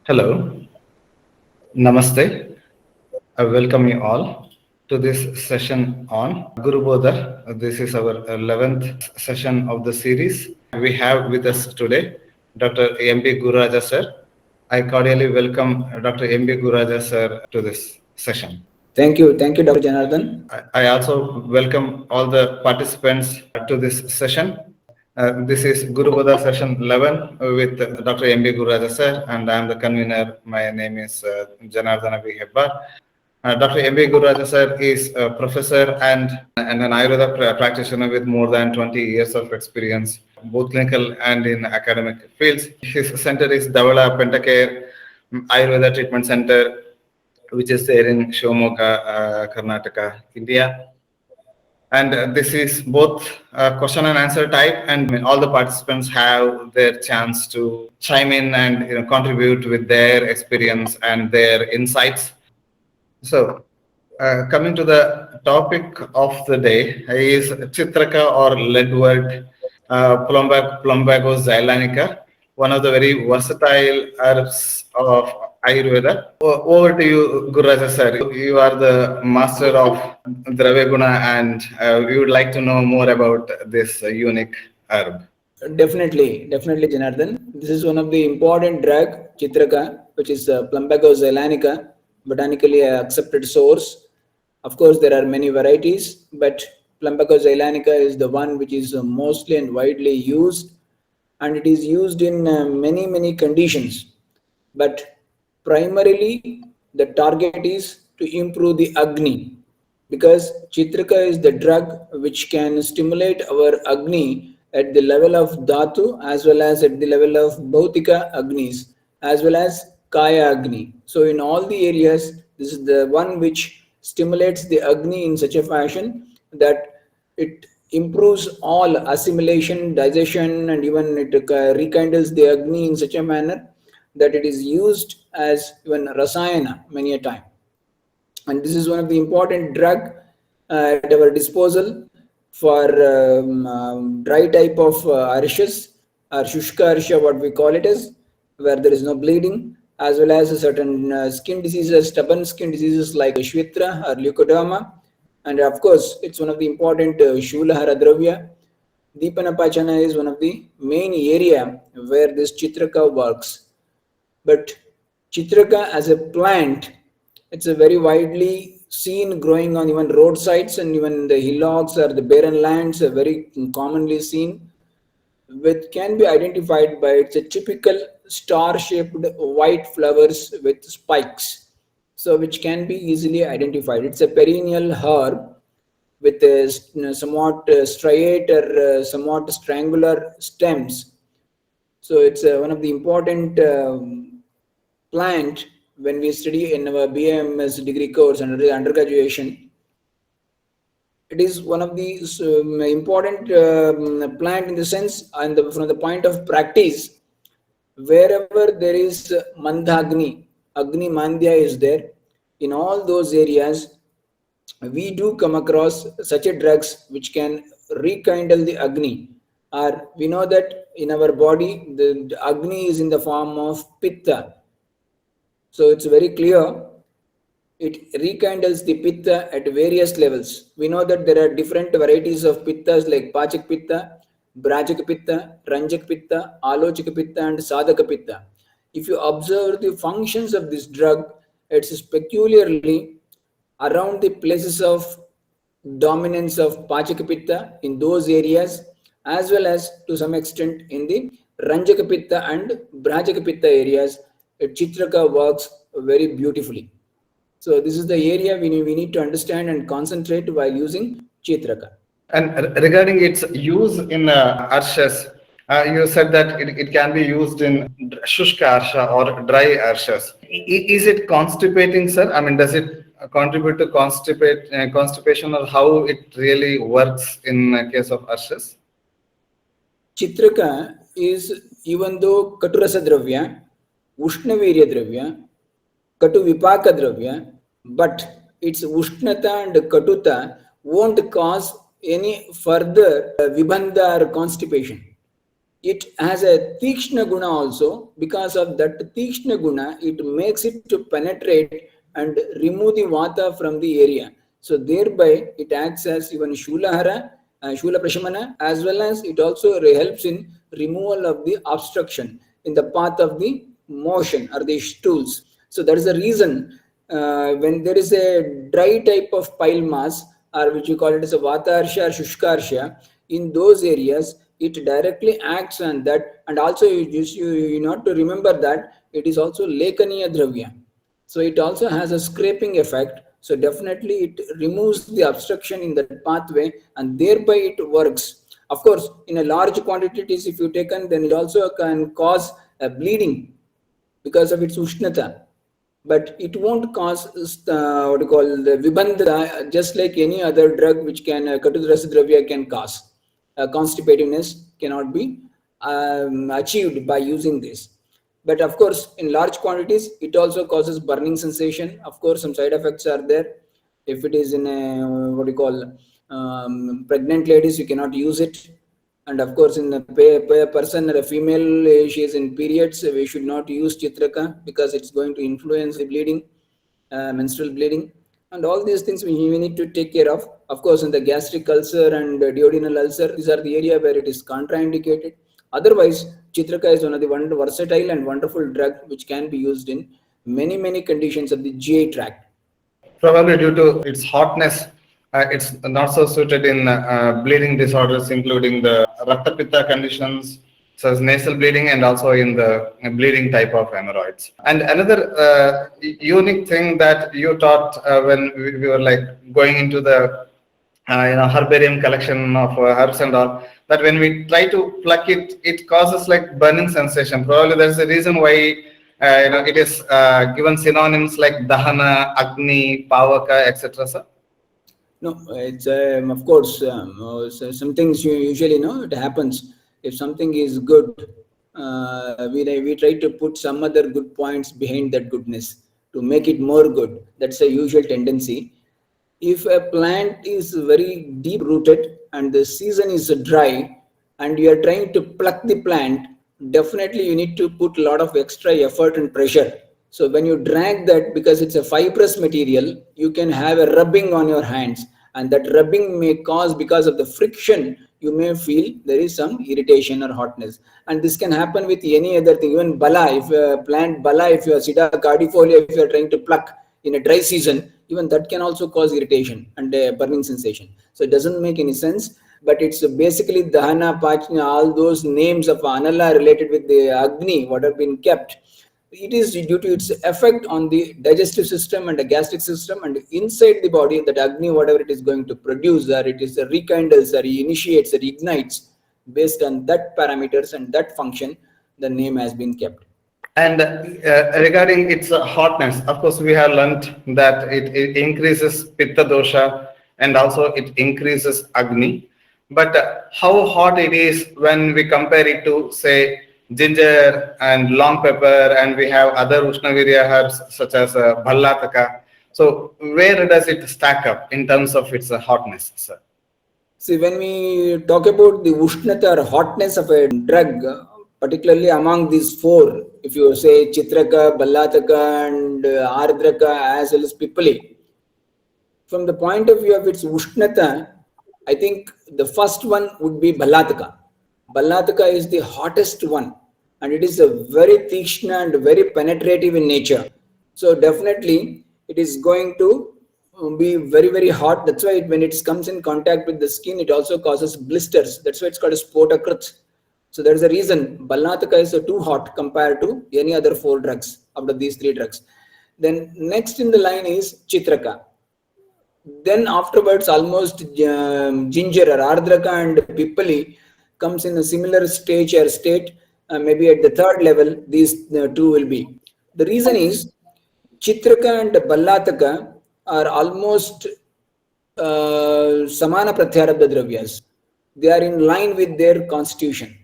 Hello, Namaste. I welcome you all to this session on Gurubodha. This is our 11th session of the series. We have with us today Dr. M.B. Gururaja sir. I cordially welcome Dr. M.B. Gururaja sir to this session. Thank you, Dr. Janardhan. I also welcome all the participants to this session. This is Gurubodha session 11 with Dr. M.B. Gururaja sir, and I am the convener. My name is Janardhan V. Hebbar. Dr. M.B. Gururaja sir is a professor and an Ayurveda practitioner with more than 20 years of experience, both clinical and in academic fields. His center is Davala Pentacare Ayurveda Treatment Center, which is there in Shivamogga, Karnataka, India. And this is both question and answer type, and all the participants have their chance to chime in and contribute with their experience and their insights. So, coming to the topic of the day is Chitraka or Leadwort Plumbago zeylanica, one of the very versatile herbs of Ayurveda. Over to you, Gururaja sir. You are the master of Dravya Guna, and we would like to know more about this unique herb. Definitely, Janardhan. This is one of the important drug, Chitraka, which is Plumbago zeylanica, botanically accepted source. Of course, there are many varieties, but Plumbago zeylanica is the one which is mostly and widely used, and it is used in many conditions. But primarily, the target is to improve the Agni, because Chitraka is the drug which can stimulate our Agni at the level of Dhatu as well as at the level of Bhautika Agnis as well as Kaya Agni. So in all the areas, this is the one which stimulates the Agni in such a fashion that it improves all assimilation, digestion, and even it rekindles the Agni in such a manner that it is used as even Rasayana many a time. And this is one of the important drug at our disposal for dry type of arshas or shushka arsha, what we call it as, where there is no bleeding, as well as certain skin diseases, stubborn skin diseases like Shwitra or leukoderma. And of course, it's one of the important Shulahara Dravya. Deepanapachana is one of the main area where this Chitraka works. But Chitraka as a plant, it's a very widely seen growing on even roadsides and even the hillocks or the barren lands are very commonly seen, which can be identified by its typical star-shaped white flowers with spikes, so which can be easily identified. It's a perennial herb with a somewhat striate or somewhat strangular stems. So it's one of the important plant when we study in our BAMS degree course under the undergraduation. It is one of the important plant in the sense, and from the point of practice, wherever there is Mandagni, Agni Mandya is there, in all those areas, we do come across such a drugs which can rekindle the Agni. Or we know that in our body, the Agni is in the form of Pitta. So it's very clear, it rekindles the Pitta at various levels. We know that there are different varieties of Pittas like Pachak Pitta, Brajak Pitta, Ranjak Pitta, Alochaka Pitta and Sadhaka Pitta. If you observe the functions of this drug, it's peculiarly around the places of dominance of Pachaka Pitta in those areas, as well as to some extent in the Ranjaka Pitta and Brajaka Pitta areas. Chitraka works very beautifully. So this is the area we need to understand and concentrate while using Chitraka. And regarding its use in arshas, you said that it can be used in shushka arsha or dry arshas. Is it constipating, sir? I mean, does it contribute to constipation, or how it really works in case of arshas? Chitraka is, even though Katurasa Dravya, Ushnavirya Dravya, Katu Vipaka Dravya, but its Ushnatha and Katuta won't cause any further Vibandha or constipation. it has a Tikshna Guna also. Because of that Tikshna Guna, it makes it to penetrate and remove the Vata from the area. So thereby it acts as even Shulahara, Shula Prashamana, as well as it also helps in removal of the obstruction in the path of the motion or the stools. So that is the reason when there is a dry type of pile mass, or which you call it as a Vatarsha or Shushkarsha, in those areas it directly acts on that. And also you not to remember that it is also Lekaniya Dravya. So it also has a scraping effect. So definitely it removes the obstruction in that pathway, and thereby it works. Of course, in a large quantities if you taken, then it also can cause a bleeding because of its Ushnatha. But it won't cause what you call the Vibandha, just like any other drug which can Katudrasa Dravya can cause. Constipativeness cannot be achieved by using this. But of course, in large quantities, it also causes burning sensation. Of course, some side effects are there. If it is in a what you call pregnant ladies, you cannot use it. And of course, in a person or a female, she is in periods, we should not use Chitraka because it's going to influence the bleeding, menstrual bleeding. And all these things we need to take care of. Of course, in the gastric ulcer and duodenal ulcer, these are the area where it is contraindicated. Otherwise, Chitraka is one of the versatile and wonderful drug which can be used in many conditions of the GI tract. Probably due to its hotness, it's not so suited in bleeding disorders, including the Rakta Pitta conditions, such as nasal bleeding, and also in the bleeding type of hemorrhoids. And another unique thing that you taught when we were like going into the herbarium collection of herbs and all, that when we try to pluck it, it causes like burning sensation. Probably that's the reason why it is given synonyms like Dahana, Agni, Pavaka, etc. Sir? No, it's of course so some things you usually know it happens. If something is good, we try to put some other good points behind that goodness to make it more good. That's a usual tendency. If a plant is very deep rooted and the season is dry and you are trying to pluck the plant, definitely you need to put a lot of extra effort and pressure. So when you drag that, because it's a fibrous material, you can have a rubbing on your hands, and that rubbing may cause, because of the friction, you may feel there is some irritation or hotness. And this can happen with any other thing. Even bala, if a plant bala, if you are Sida cardifolia, if you are trying to pluck in a dry season, even that can also cause irritation and a burning sensation. So it doesn't make any sense. But it's basically Dahana, Pachna, all those names of Anala related with the Agni, what have been kept. It is due to its effect on the digestive system and the gastric system, and inside the body, that Agni, whatever it is going to produce, or it is rekindles or initiates or ignites, based on that parameters and that function, the name has been kept. And regarding its hotness, of course, we have learnt that it increases Pitta dosha and also it increases Agni. But how hot it is when we compare it to, say, ginger and long pepper, and we have other Ushnavirya herbs such as Bhallathaka. So where does it stack up in terms of its hotness, sir? See, when we talk about the Ushnatha or hotness of a drug, particularly among these four, if you say Chitraka, Bhallathaka and Ardraka as well as Pipali, from the point of view of its Ushnatha, I think the first one would be Bhallathaka. Bhallathaka is the hottest one, and it is a very Tikshna and very penetrative in nature. So definitely it is going to be very hot. That's why when it comes in contact with the skin, it also causes blisters. That's why it's called a spotakrit. So there is a reason Bhallathaka is too hot compared to any other four drugs out of these three drugs. Then next in the line is Chitraka. Then afterwards, almost ginger or Ardraka and Pipali comes in a similar stage or state. Maybe at the third level, these two will be. The reason is Chitraka and Bhallathaka are almost Samana Pratyarabdha Dravyas. They are in line with their constitution.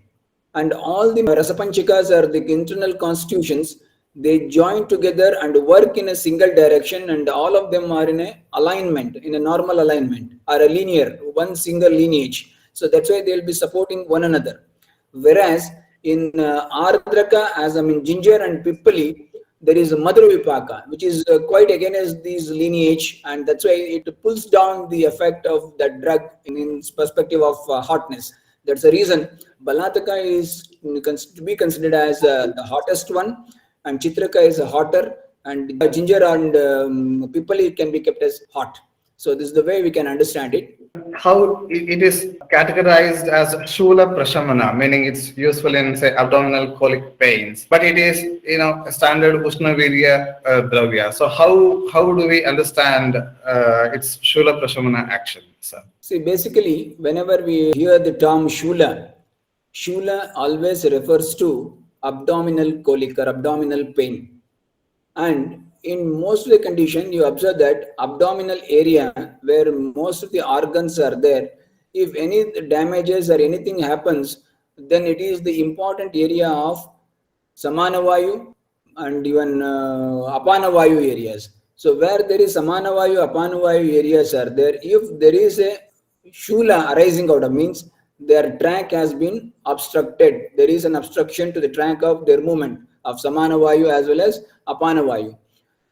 And all the Rasapanchikas or the internal constitutions, they join together and work in a single direction, and all of them are in a alignment, in a normal alignment, or a linear, one single lineage. So that's why they will be supporting one another. Whereas in Ardraka, as ginger and Pippali, there is a Madhura Vipaka, which is quite against this lineage, and that's why it pulls down the effect of that drug in perspective of hotness. That's the reason Bhallathaka is to be considered as the hottest one, and Chitraka is hotter, and ginger and Pippali can be kept as hot. So this is the way we can understand it. How it is categorized as Shula Prashamana, meaning it's useful in, say, abdominal colic pains, but it is, a standard Ushnavirya Dravya. So how do we understand its Shula Prashamana action, sir? See, basically, whenever we hear the term Shula always refers to abdominal colic or abdominal pain. And in most of the condition, you observe that abdominal area where most of the organs are there, if any damages or anything happens, then it is the important area of Samanavayu and even Apanavayu areas. So where there is Samanavayu, Apanavayu areas are there, if there is a Shula arising out of, means their track has been obstructed. There is an obstruction to the track of their movement of Samanavayu as well as Apanavayu.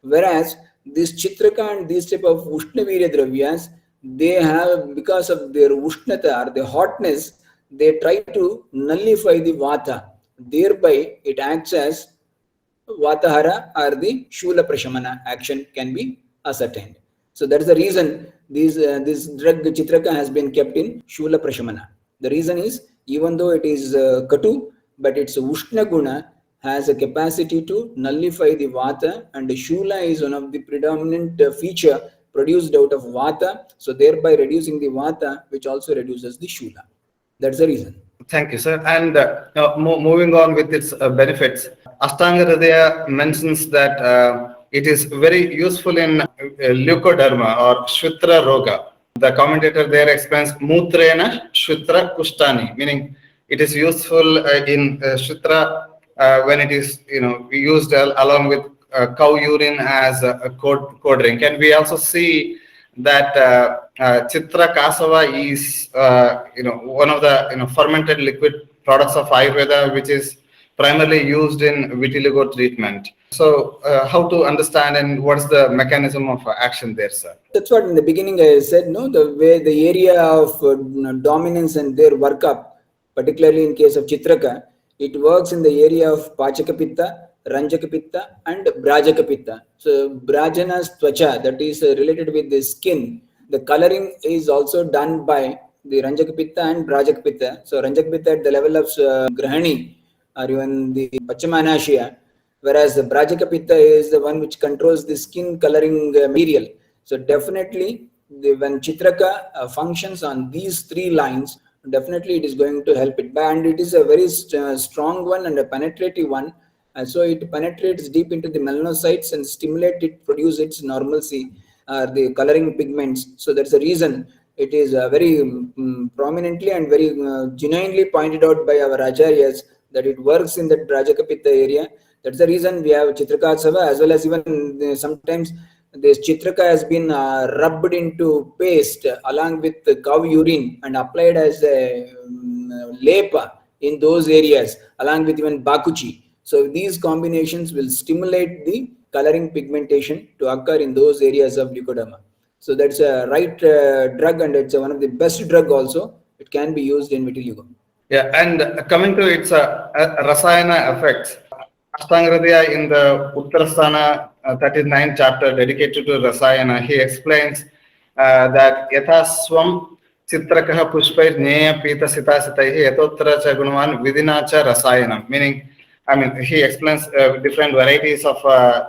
Whereas this Chitraka and these type of Ushnavirya Dravyas, they have, because of their Ushnatha or the hotness, they try to nullify the Vata. Thereby, it acts as Vatahara or the Shula Prashamana action can be ascertained. So that's the reason this drug Chitraka has been kept in Shula Prashamana. The reason is, even though it is Katu, but its Ushna Guna has a capacity to nullify the Vata, and the Shula is one of the predominant feature produced out of Vata, so thereby reducing the Vata, which also reduces the Shula. That's the reason. Thank you, sir. And moving on with its benefits, Ashtanga Hridaya mentions that it is very useful in leukoderma or Shwitra Roga. The commentator there explains Mutrena Shwitra Kushtani, meaning it is useful in Shwitra when it is used along with cow urine as a cold drink. And we also see that Chitraka is one of the fermented liquid products of Ayurveda, which is primarily used in vitiligo treatment. So how to understand and what's the mechanism of action there, sir? That's what in the beginning I said, no, the way the area of dominance and their workup, particularly in case of Chitraka, it works in the area of Pachaka Pitta, Ranjaka Pitta and Brajaka Pitta. So Brajana's Tvacha, that is related with the skin, the coloring is also done by the Ranjaka Pitta and Brajaka Pitta. So Ranjaka Pitta at the level of Grahani or even the Pachamanashia, whereas the Brajaka Pitta is the one which controls the skin coloring material. So definitely when Chitraka functions on these three lines, definitely it is going to help it. And it is a very strong one and a penetrative one. So it penetrates deep into the melanocytes and stimulate it, produce its normalcy, the coloring pigments. So that's the reason it is very prominently and very genuinely pointed out by our acharyas that it works in the Rajaka Pitta area. That's the reason we have Chitraka Asava, as well as even sometimes this Chitraka has been rubbed into paste along with the cow urine and applied as a lepa in those areas along with even Bakuchi. So these combinations will stimulate the coloring pigmentation to occur in those areas of leukoderma. So that's a right drug, and it's one of the best drug also. It can be used in vitiligo. Yeah, and coming to its Rasayana effects, Ashtanga Hridaya in the Uttarasthana 39th chapter dedicated to Rasayana, he explains that Yatha Swam Chitrakaha Pushpai Jneya Pita Sita Sitaihi Yatottara Cha Gunavan Vidina Cha Rasayana, meaning, he explains different varieties of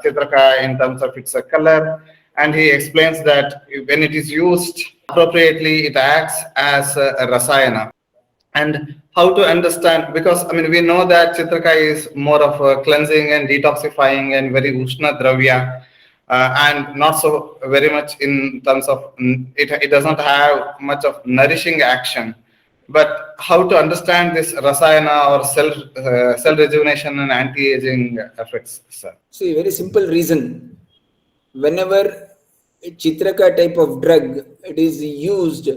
Chitraka in terms of its color, and he explains that when it is used appropriately, it acts as a Rasayana. And how to understand, because we know that Chitraka is more of a cleansing and detoxifying and very Ushna Dravya, and not so very much in terms of it does not have much of nourishing action. But how to understand this Rasayana or cell rejuvenation and anti-aging effects, sir? See, very simple reason. Whenever Chitraka type of drug it is used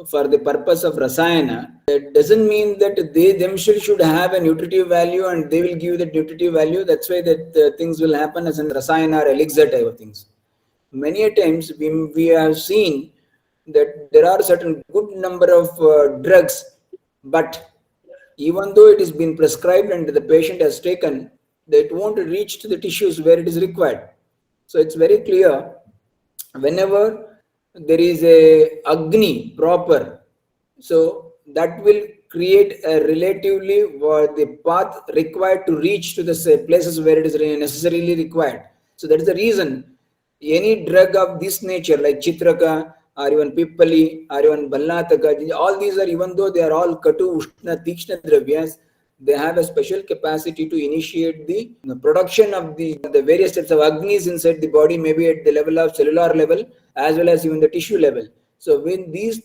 for the purpose of Rasayana, it doesn't mean that they themselves should have a nutritive value and they will give that nutritive value. That's why that things will happen as an Rasayana or elixir type of things. Many a times we have seen that there are certain good number of drugs, but even though it has been prescribed and the patient has taken, it won't reach to the tissues where it is required. So it's very clear, whenever there is a Agni proper, so that will create a relatively the path required to reach to the places where it is necessarily required. So that is the reason any drug of this nature like Chitraka or even Pippali or even Bhallathaka, all these are, even though they are all Katu, Ushna, Tikshna Dravyas, they have a special capacity to initiate the production of the various types of Agnis inside the body, maybe at the level of cellular level as well as even the tissue level. So when these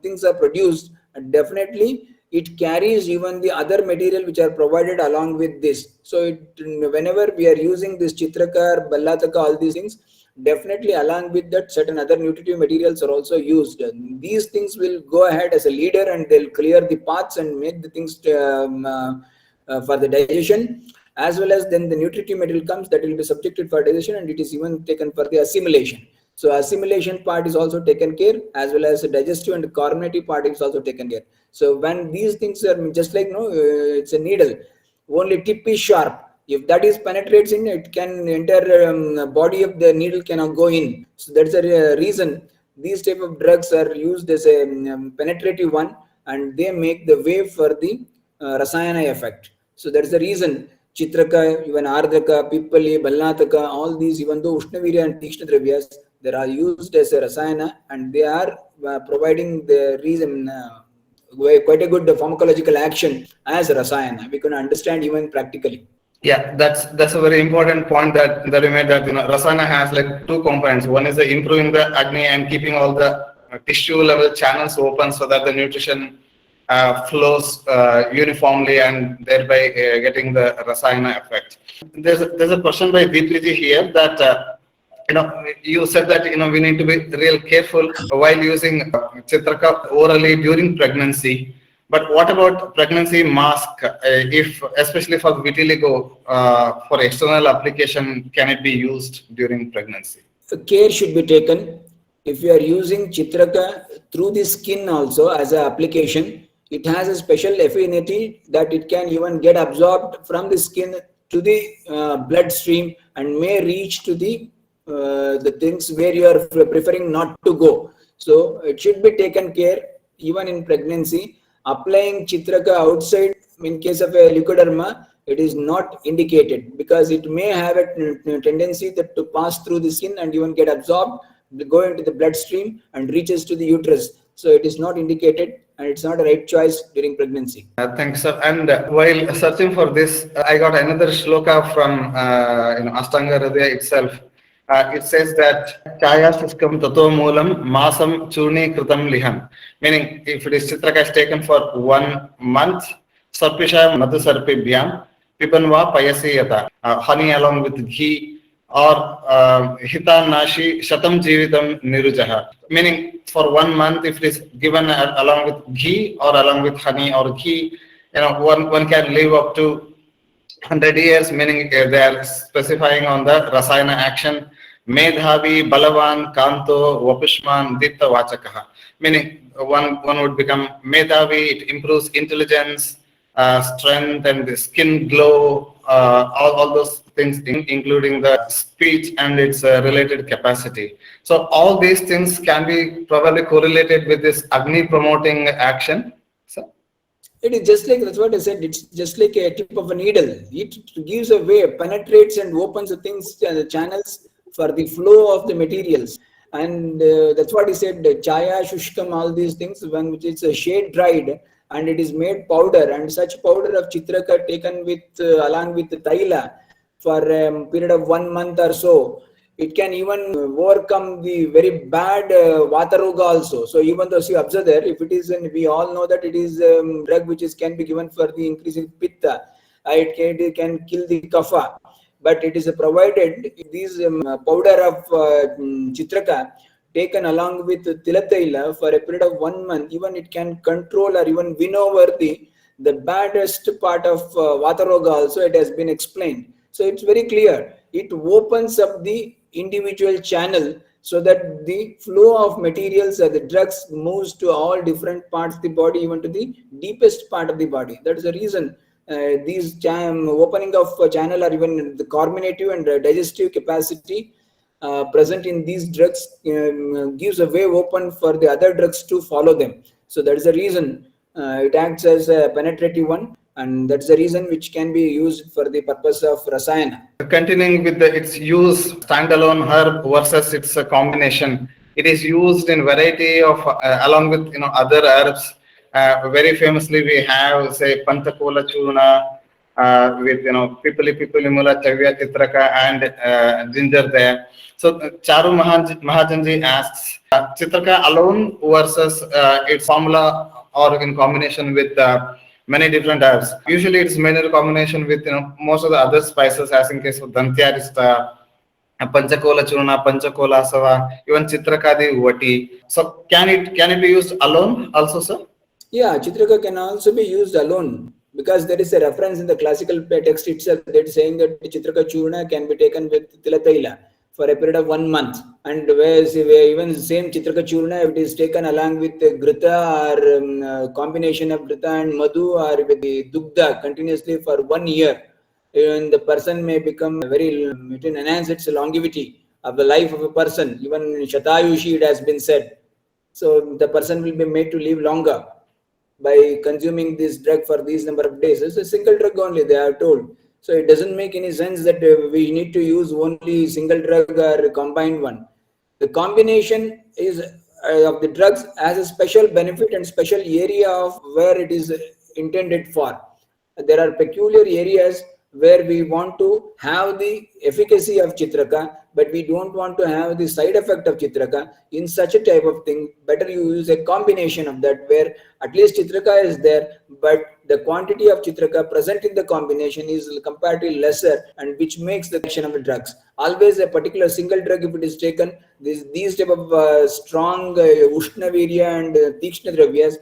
things are produced, definitely it carries even the other material which are provided along with this. So whenever we are using this Chitraka or Bhallathaka, all these things, definitely along with that certain other nutritive materials are also used. These things will go ahead as a leader and they'll clear the paths and make the things for the digestion, as well as then the nutritive material comes that will be subjected for digestion, and it is even taken for the assimilation. So assimilation part is also taken care, as well as the digestive and carbonative part is also taken care. So when these things are just like it's a needle, only tip is sharp. If that is penetrates in, it can enter body of the needle cannot go in. So that's the reason these type of drugs are used as a penetrative one, and they make the way for the Rasayana effect. So that's the reason Chitraka, even Ardhaka, Pippali, Bhallathaka, all these, even though Ushnavirya and Tikshna Dravyas, they are used as a Rasayana, and they are providing the reason quite a good pharmacological action as Rasayana. We can understand even practically. Yeah, that's a very important point that you made, that Rasana has like two components. One is the improving the Agni and keeping all the tissue level channels open so that the nutrition flows uniformly and thereby getting the Rasayana effect. There's a question by Deepiji here that you said that we need to be real careful while using Chitraka orally during pregnancy. But what about pregnancy mask? If especially for vitiligo, for external application, can it be used during pregnancy? Care should be taken. If you are using Chitraka through the skin also as an application, it has a special affinity that it can even get absorbed from the skin to the bloodstream and may reach to the things where you are preferring not to go. So it should be taken care even in pregnancy. Applying Chitraka outside in case of a leukoderma, it is not indicated because it may have a tendency to pass through the skin and even get absorbed, go into the bloodstream and reaches to the uterus. So it is not indicated and it's not a right choice during pregnancy. Thanks, sir. And while searching for this, I got another shloka from Ashtanga Hridaya itself. It says that Chaya Suskam Tato Moolam Masam Churni Kritam Liham. Meaning, if it is Chitraka is taken for 1 month, Sarpisha Madhu Sarpibhyam, Pipanva Payasi Yata, honey along with ghee, or Hita Nashi Shatam Jivitam Nirujaha. Meaning, for 1 month, if it is given along with ghee or along with honey or ghee, one can live up to 100 years, meaning they are specifying on the Rasayana action. Medhavi, Balavan, Kanto, Vapishman, Ditta, Vachakaha. Meaning one would become Medhavi, it improves intelligence, strength and the skin glow, all those things, including the speech and its related capacity. So all these things can be probably correlated with this Agni promoting action. So it is just like, that's what I said, it's just like a tip of a needle. It gives a way, penetrates and opens the things, the channels for the flow of the materials. And that's what he said, Chaya, Shushkam, all these things, when it's a shade dried and it is made powder, and such powder of Chitraka taken with along with the Taila for a period of 1 month or so, it can even overcome the very bad Vataroga also. So even though you observe there, if it is, and we all know that it is a drug which can be given for the increasing Pitta, it can kill the Kapha. But it is provided these powder of Chitraka taken along with Tilataila for a period of 1 month, even it can control or even win over the baddest part of Vataroga also. It has been explained. So it's very clear. It opens up the individual channel so that the flow of materials or the drugs moves to all different parts of the body, even to the deepest part of the body. That is the reason these opening of channel or even the carminative and digestive capacity present in these drugs gives a way open for the other drugs to follow them. So that is the reason it acts as a penetrative one, and that's the reason which can be used for the purpose of Rasayana. Continuing with its use, standalone herb versus its combination. It is used in variety of along with other herbs. Very famously, we have say Pantakola Churna with Pipali Mula Chavya Chitraka and ginger there. So Charu Mahajanji asks Chitraka alone versus its formula or in combination with many different herbs. Usually, it's made in combination with most of the other spices. As in case of Dantyar, is the Panchakola Churna, Panchakola Sava, even Chitrakadi Vati. So can it be used alone also, sir? Yeah, Chitraka can also be used alone because there is a reference in the classical text itself that is saying that Chitraka Churna can be taken with Tilataila for a period of 1 month. And whereas even same Chitraka Churna, if it is taken along with Grita or combination of Grita and Madhu or with the Dugda continuously for 1 year, even the person may become very, it will enhance its longevity of the life of a person. Even Shatayushi, it has been said. So the person will be made to live longer by consuming this drug for these number of days. It's a single drug only, they are told. So it doesn't make any sense that we need to use only single drug or combined one. The combination is of the drugs has a special benefit and special area of where it is intended for. There are peculiar areas where we want to have the efficacy of Chitraka, but we don't want to have the side effect of Chitraka. In such a type of thing, better you use a combination of that, where at least Chitraka is there, but the quantity of Chitraka present in the combination is comparatively lesser, and which makes the action of the drugs. Always a particular single drug, if it is taken, these type of strong Ushnavirya and Tikshna Dravyas,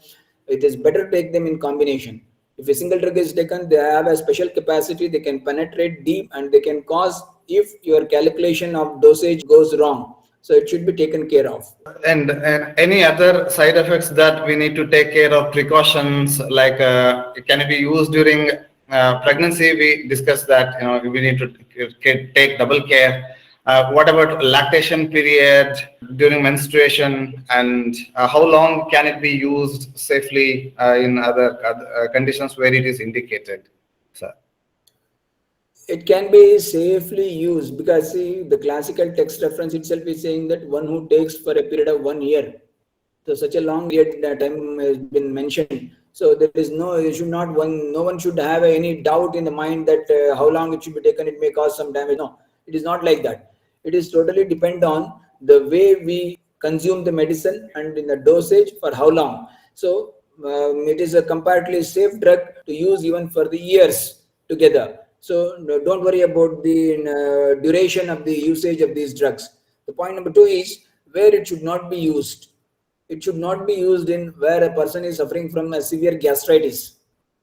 it is better to take them in combination. If a single drug is taken, they have a special capacity, they can penetrate deep and they can cause if your calculation of dosage goes wrong. So it should be taken care of. And any other side effects that we need to take care of, precautions, like can it be used during pregnancy? We discussed that we need to take double care. What about lactation period, during menstruation, and how long can it be used safely in other conditions where it is indicated, sir? It can be safely used because see, the classical text reference itself is saying that one who takes for a period of 1 year. So such a long period time has been mentioned. So there is no one should have any doubt in the mind that how long it should be taken, it may cause some damage. No, it is not like that. It is totally depend on the way we consume the medicine and in the dosage for how long. So it is a comparatively safe drug to use even for the years together. So don't worry about the duration of the usage of these drugs. The point number 2 is where it should not be used. It should not be used in where a person is suffering from a severe gastritis,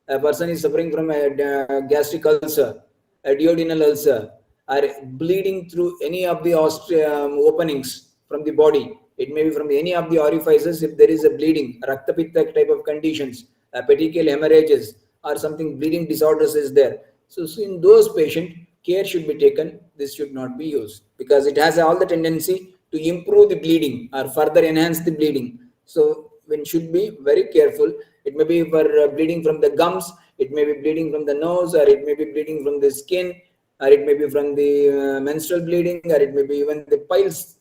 a person is suffering from a gastric ulcer, a duodenal ulcer, or bleeding through any of the openings from the body. It may be from any of the orifices if there is a bleeding, Raktapitta type of conditions, petechial hemorrhages, or something bleeding disorders is there. So in those patients, care should be taken. This should not be used because it has all the tendency to improve the bleeding or further enhance the bleeding. So one should be very careful. It may be for bleeding from the gums, it may be bleeding from the nose, or it may be bleeding from the skin, or it may be from the menstrual bleeding, or it may be even the piles.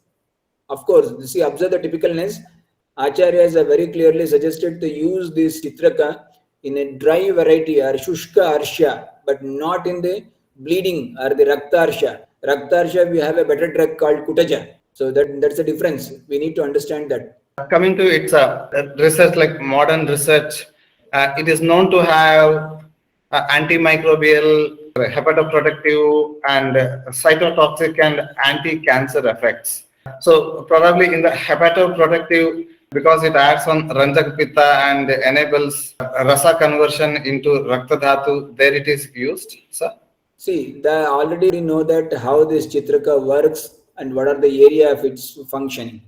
Of course, see, observe the typicalness. Acharyas are very clearly suggested to use this Chitraka in a dry variety or Shushka Arsha, but not in the bleeding or the Raktarsha. Raktarsha, we have a better drug called Kutaja. So that's the difference. We need to understand that. Coming to its research, like modern research, it is known to have antimicrobial, hepatoprotective, and cytotoxic and anti-cancer effects. So probably in the hepatoprotective, because it acts on Ranjak Pitta and enables rasa conversion into Rakta Dhatu, there it is used, sir. See, they already know that how this Chitraka works and what are the area of its functioning.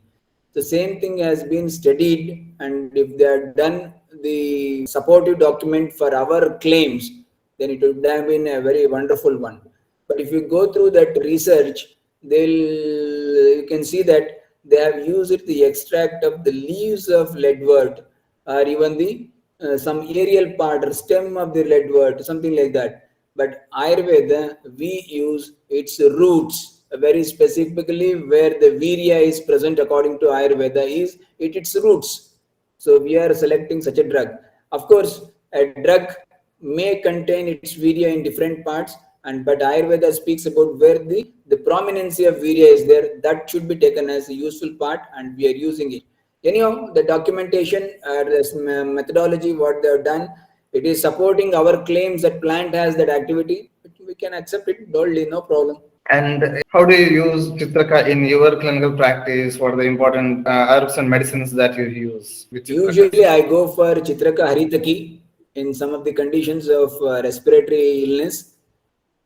The same thing has been studied, and if they had done the supportive document for our claims, then it would have been a very wonderful one. But if you go through that research, you can see that they have used the extract of the leaves of leadwort, or even the some aerial part or stem of the leadwort, something like that. But Ayurveda, we use its roots, very specifically where the virya is present according to Ayurveda is its roots. So we are selecting such a drug. Of course, a drug may contain its virya in different parts, and but Ayurveda speaks about where the prominency of virya is there. That should be taken as a useful part, and we are using it. Anyhow, the documentation, this methodology, what they have done, it is supporting our claims that plant has that activity. We can accept it boldly, no problem. And how do you use Chitraka in your clinical practice? What are the important herbs and medicines that you use with Chitraka? Usually, I go for Chitraka Haritaki in some of the conditions of respiratory illness,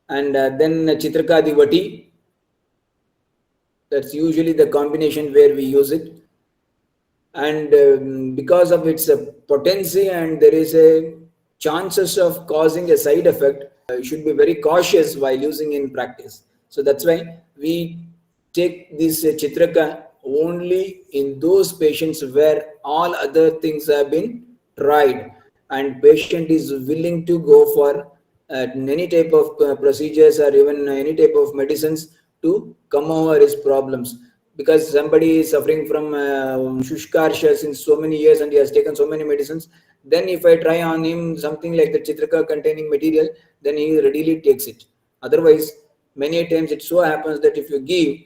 and then Chitraka Vati. That's usually the combination where we use it. And because of its potency, and there is a chances of causing a side effect, you should be very cautious while using in practice. So that's why we take this Chitraka only in those patients where all other things have been tried, and patient is willing to go for any type of procedures or even any type of medicines to come over his problems. Because somebody is suffering from shushkarsha since so many years and he has taken so many medicines, then if I try on him something like the Chitraka containing material, then he readily takes it. Otherwise, many times it so happens that if you give,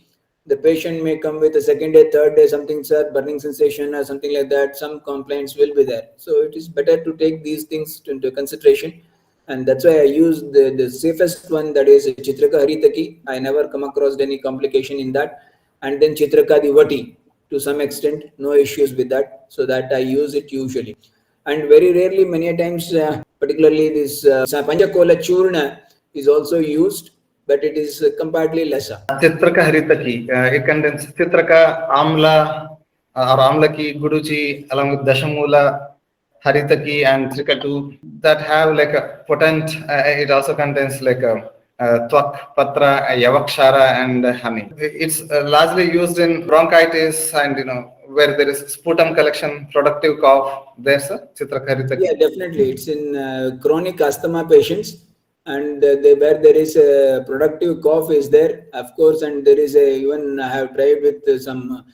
the patient may come with a second day, third day, something, sir, burning sensation or something like that. Some complaints will be there. So it is better to take these things into consideration. And that's why I use the safest one, that is Chitraka Haritaki. I never come across any complication in that. And then Chitraka Vati, to some extent, no issues with that. So that I use it usually. And very rarely, many times, particularly this Panchakola Churna is also used, but it is comparatively lesser. Chitraka Haritaki, it contains Chitraka, Amla, or Amlaki, Guduchi, along with Dashamula, Haritaki, and Trikatu that have like a potent, it also contains like a Twak, Patra, Yavakshara, and honey. It's largely used in bronchitis and, where there is sputum collection, productive cough. There's a Chitraka Haritaki. Yeah, definitely. It's in chronic asthma patients, and where there is a productive cough is there, of course, and there is even I have tried with some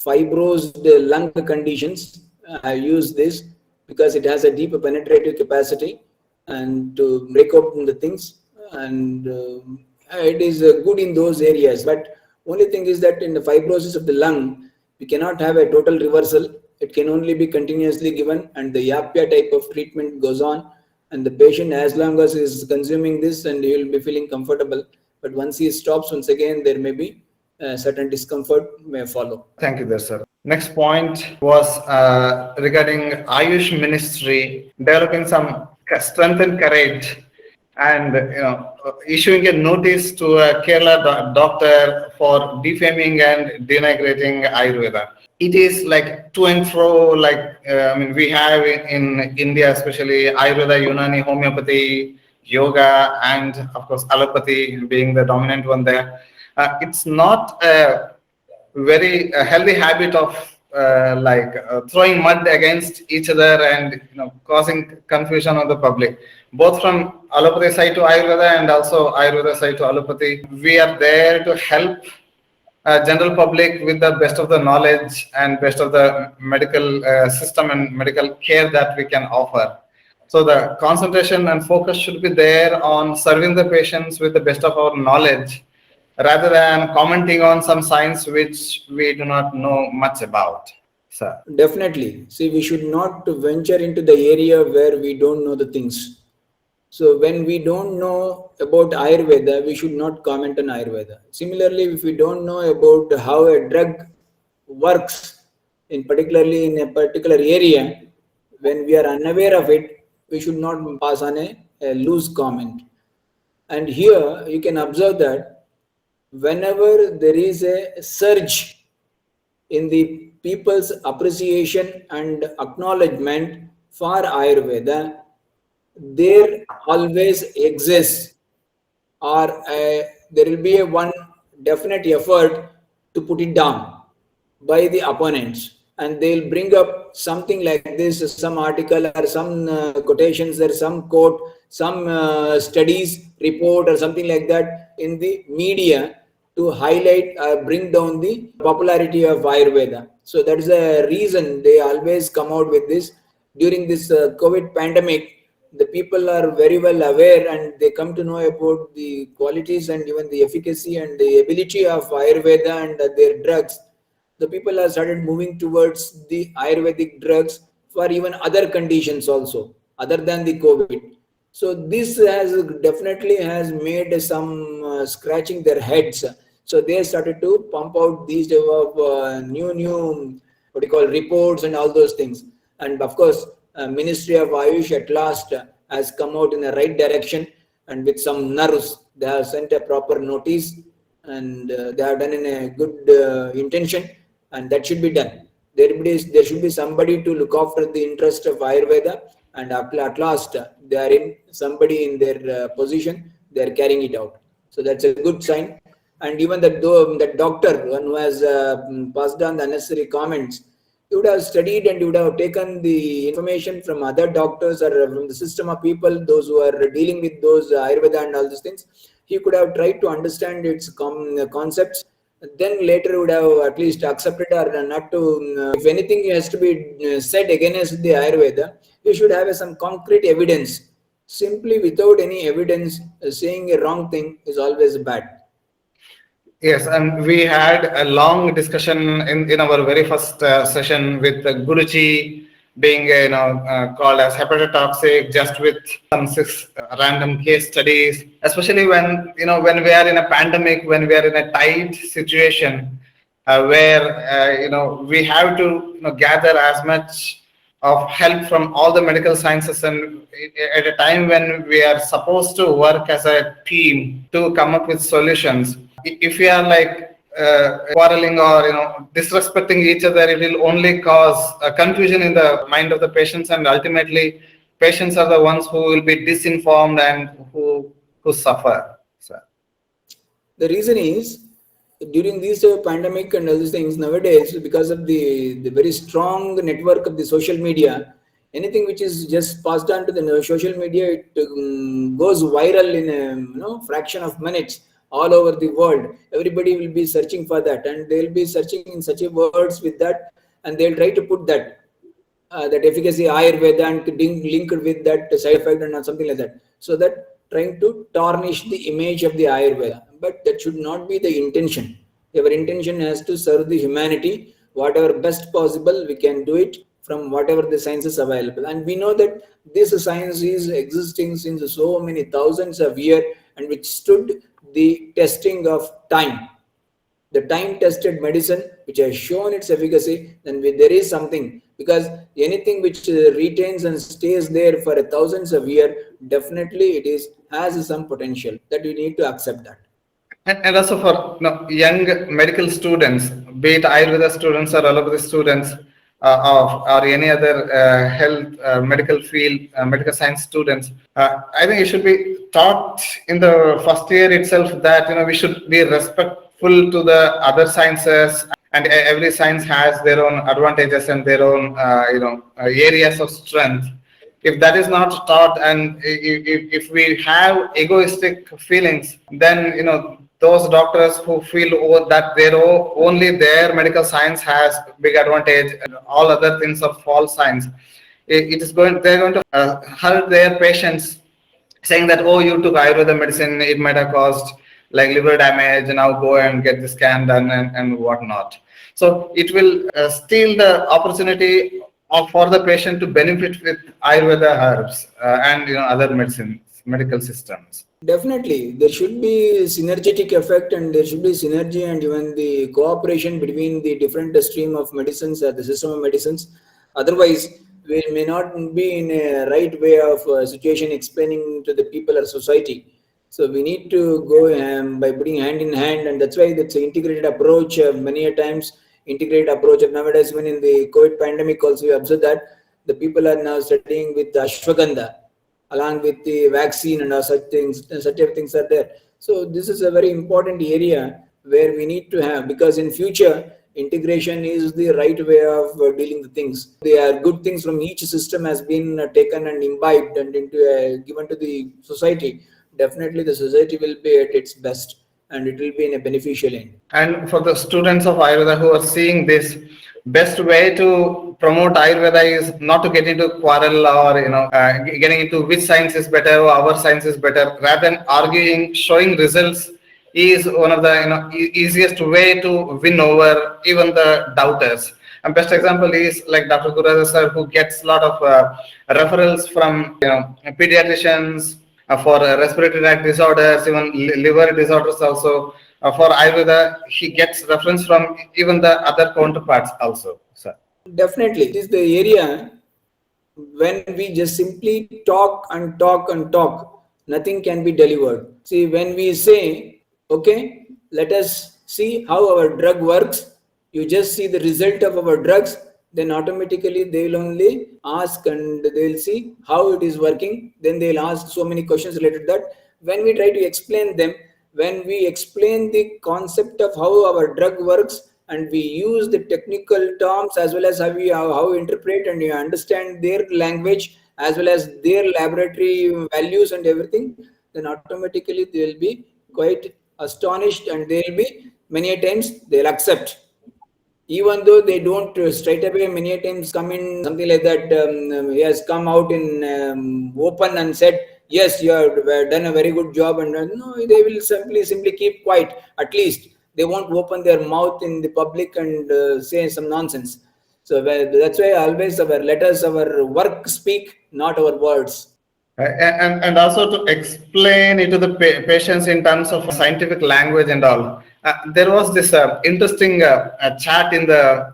fibrosed lung conditions. I use this because it has a deep penetrative capacity and to break open the things, and it is good in those areas. But only thing is that in the fibrosis of the lung, we cannot have a total reversal. It can only be continuously given, and the Yapya type of treatment goes on, and the patient, as long as he is consuming this, and he will be feeling comfortable. But once he stops, once again there may be certain discomfort may follow. Thank you there, sir. Next point was regarding Ayush ministry developing some strength and courage, and issuing a notice to a Kerala doctor for defaming and denigrating Ayurveda. It is like to and fro, like we have in India, especially Ayurveda, Unani, homeopathy, yoga, and of course allopathy being the dominant one there. It's not a very healthy habit of throwing mud against each other and causing confusion on the public, both from allopathy side to Ayurveda and also Ayurveda side to allopathy. We are there to help general public with the best of the knowledge and best of the medical system and medical care that we can offer. So the concentration and focus should be there on serving the patients with the best of our knowledge, rather than commenting on some science which we do not know much about. Sir. Definitely. See, we should not venture into the area where we don't know the things. So when we don't know about Ayurveda, we should not comment on Ayurveda. Similarly, if we don't know about how a drug works, in particularly in a particular area, when we are unaware of it, we should not pass on a loose comment. And here you can observe that whenever there is a surge in the people's appreciation and acknowledgement for Ayurveda, there always exists or there will be a one definite effort to put it down by the opponents, and they'll bring up something like this, some article or some quotations or some quote, some studies report or something like that in the media to highlight or bring down the popularity of Ayurveda. So that is the reason they always come out with this. During this COVID pandemic, the people are very well aware and they come to know about the qualities and even the efficacy and the ability of Ayurveda and their drugs. The people have started moving towards the Ayurvedic drugs for even other conditions also, other than the COVID. So this has definitely has made some scratching their heads. So they started to pump out these type of new what do you call reports and all those things. And of course, Ministry of Ayush at last has come out in the right direction, and with some nerves, they have sent a proper notice, and they have done in a good intention, and that should be done. There should be somebody to look after the interest of Ayurveda, and at last they are in somebody in their position, they are carrying it out. So that's a good sign. And even that doctor, one who has passed on the unnecessary comments, you would have studied and you would have taken the information from other doctors or from the system of people, those who are dealing with those Ayurveda and all these things. He could have tried to understand its concepts. Then later would have at least accepted or not to. If anything has to be said against the Ayurveda, you should have some concrete evidence. Simply without any evidence, saying a wrong thing is always bad. Yes, and we had a long discussion in our very first session with Guruji being called as hepatotoxic, just with some six random case studies, especially when we are in a pandemic, when we are in a tight situation where we have to gather as much of help from all the medical sciences, and at a time when we are supposed to work as a team to come up with solutions. If we are like quarreling or disrespecting each other, it will only cause confusion in the mind of the patients, and ultimately patients are the ones who will be disinformed and who suffer. So. The reason is, during this pandemic and all these things nowadays, because of the very strong network of the social media, anything which is just passed on to the social media, it goes viral in a fraction of minutes all over the world. Everybody will be searching for that, and they'll be searching in such a words with that, and they'll try to put that that efficacy Ayurveda and linked with that side effect and something like that. So that trying to tarnish the image of the Ayurveda, but that should not be the intention. Our intention has to serve the humanity. Whatever best possible, we can do it from whatever the science is available. And we know that this science is existing since so many thousands of years, and which stood the testing of time. The time tested medicine which has shown its efficacy, then there is something, because anything which retains and stays there for thousands of years, definitely it has some potential, that we need to accept that. And also for young medical students, be it Ayurveda students or allopathy students, or any other health medical field, medical science students, I think it should be taught in the first year itself that we should be respectful to the other sciences, and every science has their own advantages and their own areas of strength. If that is not taught, and if we have egoistic feelings, then those doctors who feel that only their medical science has big advantage and all other things are false science, they're going to hurt their patients, saying that, oh, you took Ayurveda medicine, it might have caused like liver damage, and now go and get the scan done and whatnot. So it will steal the opportunity for the patient to benefit with Ayurveda herbs and other medicines. medical systems. Definitely, there should be synergetic effect, and there should be synergy and even the cooperation between the different stream of medicines or the system of medicines. Otherwise, we may not be in a right way of situation explaining to the people or society. So we need to go by putting hand in hand, and that's why that's an integrated approach. Many a times, integrated approach of nowadays. Even in the COVID pandemic, also we observe that the people are now studying with ashwagandha along with the vaccine and such things, such things are there. So this is a very important area where we need to have, because in future integration is the right way of dealing the things. They are good things from each system has been taken and imbibed and into given to the society. Definitely the society will be at its best and it will be in a beneficial end. And for the students of Ayurveda who are seeing this, best way to promote Ayurveda is not to get into quarrel or getting into which science is better or our science is better. Rather than arguing, showing results is one of the easiest way to win over even the doubters. And best example is like Dr. Gurubodha sir, who gets a lot of referrals from pediatricians for respiratory tract disorders, even liver disorders also. For Ayurveda, he gets reference from even the other counterparts also, sir. Definitely, it is the area when we just simply talk and talk and talk, nothing can be delivered. See, when we say, okay, let us see how our drug works, you just see the result of our drugs, then automatically they will only ask and they will see how it is working. Then they will ask so many questions related to that. When we try to explain them, when we explain the concept of how our drug works, and we use the technical terms as well as how we interpret and you understand their language as well as their laboratory values and everything, then automatically they will be quite astonished and they will be many a times they'll accept. Even though they don't straight away many times come in something like that, he has come out in open and said, yes, you have done a very good job, and no, they will simply keep quiet. At least they won't open their mouth in the public and say some nonsense. So that's why always let us our work speak, not our words. And also to explain it to the patients in terms of scientific language and all. There was this interesting chat in the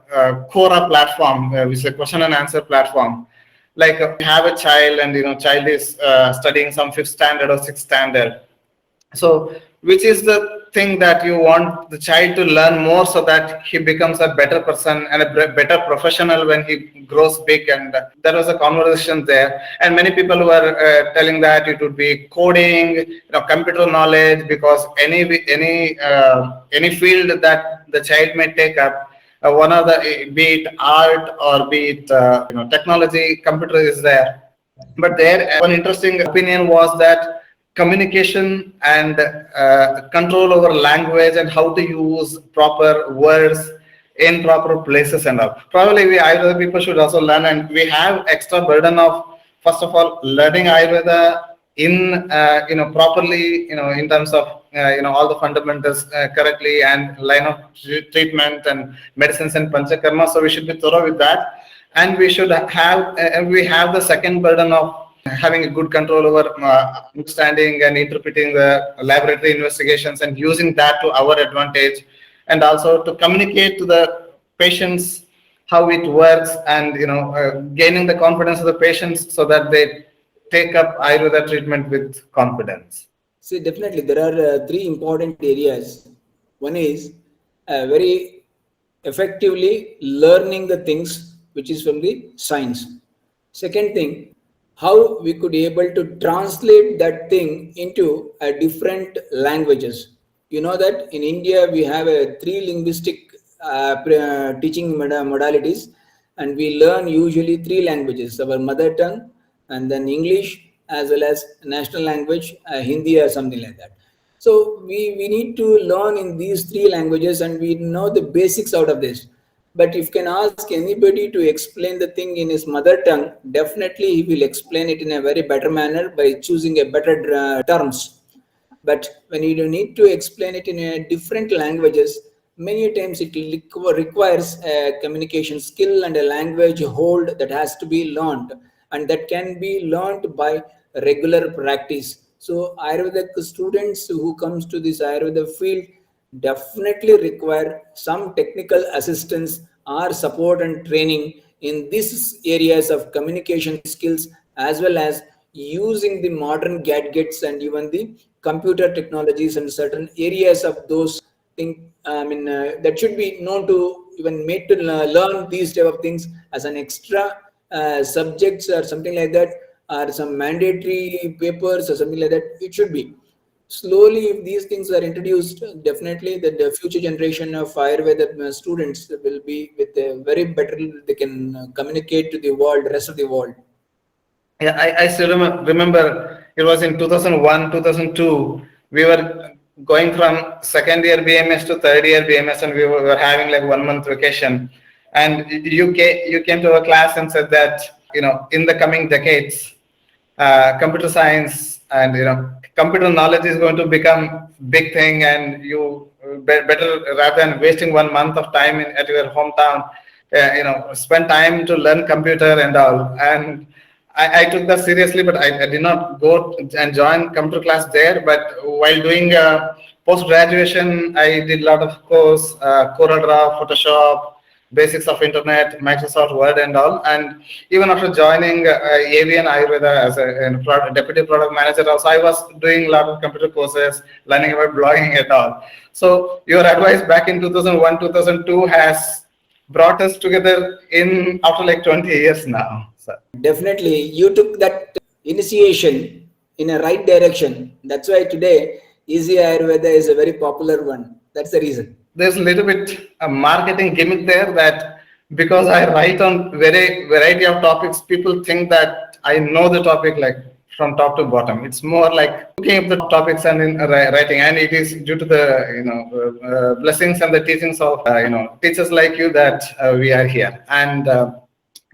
Quora platform, which is a question and answer platform. Like you have a child, and child is studying some 5th standard or 6th standard. So which is the thing that you want the child to learn more so that he becomes a better person and a better professional when he grows big? And there was a conversation there, and many people were telling that it would be coding, computer knowledge, because any field that the child may take up, one of the, be it art or be it technology, computer is there. But there, one interesting opinion was that communication and control over language and how to use proper words in proper places and all. Probably Ayurveda people should also learn, and we have extra burden of, first of all, learning Ayurveda in properly, in terms of all the fundamentals correctly, and line of treatment and medicines and panchakarma. So we should be thorough with that, and we should have we have the second burden of having a good control over understanding and interpreting the laboratory investigations and using that to our advantage, and also to communicate to the patients how it works, and gaining the confidence of the patients so that they take up Ayurveda treatment with confidence. See, definitely there are 3 important areas. One is very effectively learning the things which is from the science. Second thing, how we could be able to translate that thing into different languages. You know that in India we have 3 linguistic teaching modalities, and we learn usually 3 languages: our mother tongue, and then English, as well as national language, Hindi or something like that. So we need to learn in these 3 languages, and we know the basics out of this. But if you can ask anybody to explain the thing in his mother tongue, definitely he will explain it in a very better manner by choosing a better terms. But when you need to explain it in a different languages, many times it requires a communication skill and a language hold that has to be learned, and that can be learned by regular practice. So Ayurvedic students who comes to this Ayurveda field definitely require some technical assistance or support and training in these areas of communication skills, as well as using the modern gadgets and even the computer technologies and certain areas of those things. I mean, that should be known to even made to learn these type of things as an extra subjects or something like that, or some mandatory papers or something like that. It should be slowly, if these things are introduced, definitely the future generation of Ayurveda students will be with a very better, they can communicate to the world, rest of the world. Yeah, I still remember it was in 2001, 2002. We were going from second year BMS to third year BMS, and we were having like 1 month vacation. And you came to our class and said that, in the coming decades, computer science and computer knowledge is going to become big thing, and you better, rather than wasting 1 month of time at your hometown, spend time to learn computer and all. And I took that seriously, but I did not go and join computer class there. But while doing post graduation, I did a lot of course, CorelDRAW, Photoshop, basics of internet, Microsoft Word and all. And even after joining AVN Ayurveda as a deputy product manager also, I was doing a lot of computer courses, learning about blogging and all. So your advice back in 2001, 2002 has brought us together in after like 20 years now. So. Definitely, you took that initiation in a right direction. That's why today Easy Ayurveda is a very popular one. That's the reason. There's a little bit a marketing gimmick there, that because I write on variety of topics, people think that I know the topic like from top to bottom. It's more like looking up the topics and in writing, and it is due to the blessings and the teachings of teachers like you that we are here. And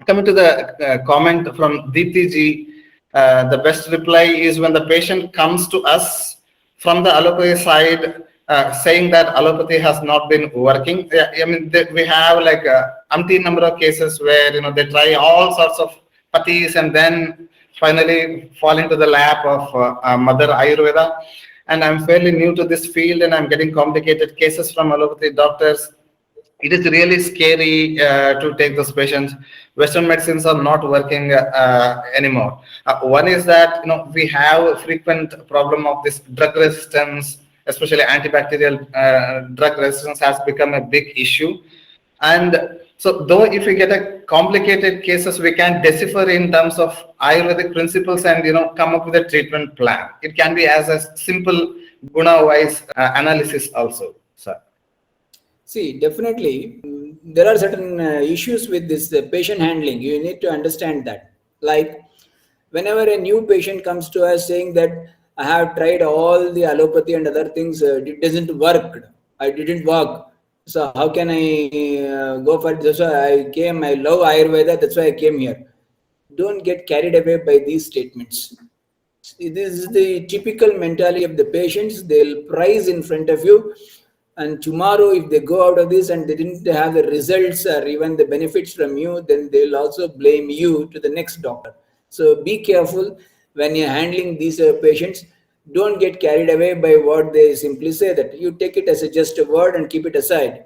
coming to the comment from Deepthi ji, the best reply is when the patient comes to us from the allopathy side, saying that allopathy has not been working. I mean, we have like umpteen number of cases where they try all sorts of pathis and then finally fall into the lap of Mother Ayurveda. And I'm fairly new to this field, and I'm getting complicated cases from allopathy doctors. It is really scary to take those patients. Western medicines are not working anymore. One is that we have a frequent problem of this drug resistance, especially antibacterial drug resistance has become a big issue. And so though if we get a complicated cases, we can decipher in terms of Ayurvedic principles and come up with a treatment plan. It can be as a simple guna-wise analysis also, sir. See, definitely, there are certain issues with this patient handling. You need to understand that. Like, whenever a new patient comes to us saying that I have tried all the allopathy and other things, it doesn't work. I didn't work. So how can I go for it? That's why I came. I love Ayurveda. That's why I came here. Don't get carried away by these statements. This is the typical mentality of the patients. They'll price in front of you, and tomorrow if they go out of this and they didn't have the results or even the benefits from you, then they'll also blame you to the next doctor. So be careful when you're handling these patients. Don't get carried away by what they simply say. That you take it as just a word and keep it aside.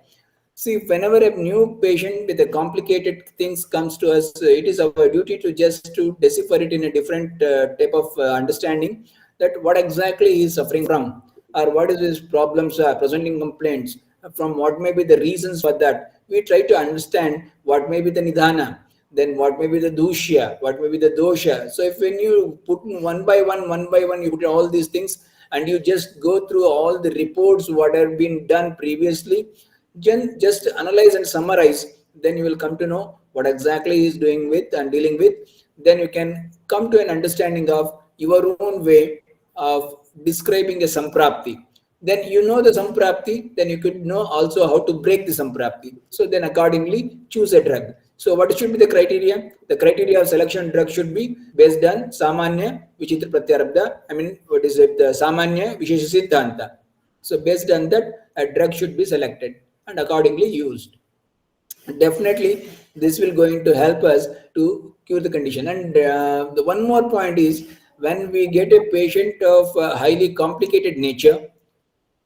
See, whenever a new patient with a complicated things comes to us, it is our duty to just to decipher it in a different type of understanding, that what exactly he is suffering from, or what is his problems are, presenting complaints, from what may be the reasons for that. We try to understand what may be the nidana, then what may be the dushya, what may be the dosha. So if when you put one by one, you put all these things and you just go through all the reports, what have been done previously, just analyze and summarize, then you will come to know what exactly he is doing with and dealing with. Then you can come to an understanding of your own way of describing a samprapti. Then you know the samprapti, then you could know also how to break the samprapti. So then accordingly choose a drug. So what should be the criteria? The criteria of selection drug should be based on samanya vichitra pratyarabdha. I mean, what is it? The samanya vishesha siddhanta. So based on that, a drug should be selected and accordingly used. Definitely, this will going to help us to cure the condition. And the one more point is, when we get a patient of highly complicated nature,